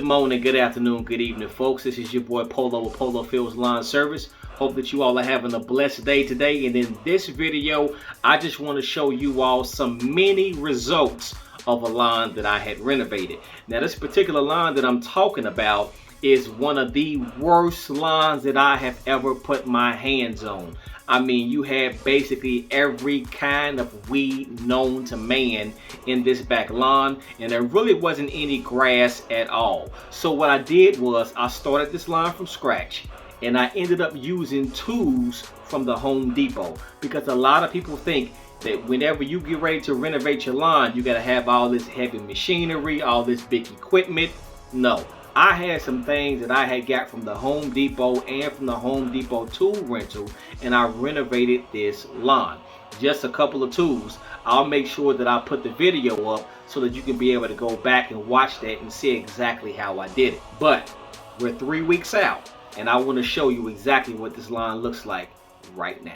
morning, good afternoon, good evening, folks. This is your boy Polo with Polo Fields Lawn Service. Hope that you all are having a blessed day today. And in this video, I just want to show you all some mini results of a lawn that I had renovated. Now, this particular lawn that I'm talking about is one of the worst lawns that I have ever put my hands on. I mean, you have basically every kind of weed known to man in this back lawn, and there really wasn't any grass at all. So what I did was I started this lawn from scratch, and I ended up using tools from the Home Depot, because a lot of people think that whenever you get ready to renovate your lawn, you got to have all this heavy machinery, all this big equipment. No. I had some things that I had got from the Home Depot and from the Home Depot tool rental, and I renovated this lawn. Just a couple of tools. I'll make sure that I put the video up so that you can be able to go back and watch that and see exactly how I did it. But we're 3 weeks out, and I want to show you exactly what this lawn looks like right now.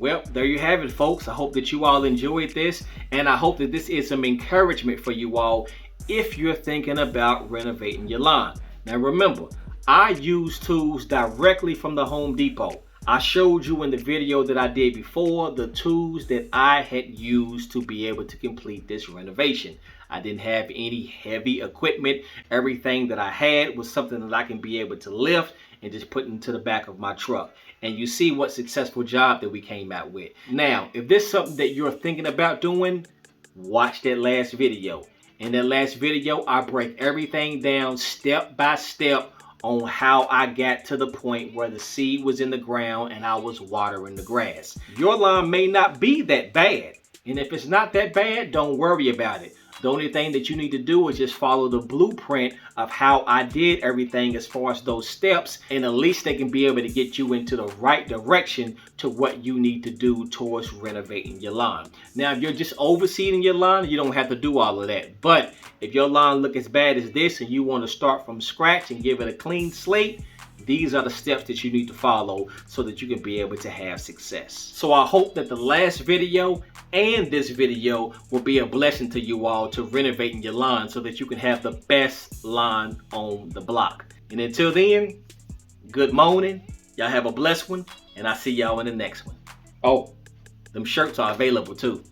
Well, there you have it, folks. I hope that you all enjoyed this, and I hope that this is some encouragement for you all if you're thinking about renovating your lawn. Now remember, I use tools directly from the Home Depot. I showed you in the video that I did before the tools that I had used to be able to complete this renovation. I didn't have any heavy equipment. Everything that I had was something that I can be able to lift and just put into the back of my truck. And you see what successful job that we came out with. Now, if this is something that you're thinking about doing, watch that last video. In that last video, I break everything down step by step on how I got to the point where the seed was in the ground and I was watering the grass. Your lawn may not be that bad. And if it's not that bad, don't worry about it. The only thing that you need to do is just follow the blueprint of how I did everything as far as those steps, and at least they can be able to get you into the right direction to what you need to do towards renovating your lawn. Now, if you're just overseeding your lawn, you don't have to do all of that. But if your lawn look as bad as this and you want to start from scratch and give it a clean slate, these are the steps that you need to follow so that you can be able to have success. So I hope that the last video and this video will be a blessing to you all to renovating your lawn so that you can have the best lawn on the block. And until then, good morning. Y'all have a blessed one, and I'll see y'all in the next one. Oh, them shirts are available too.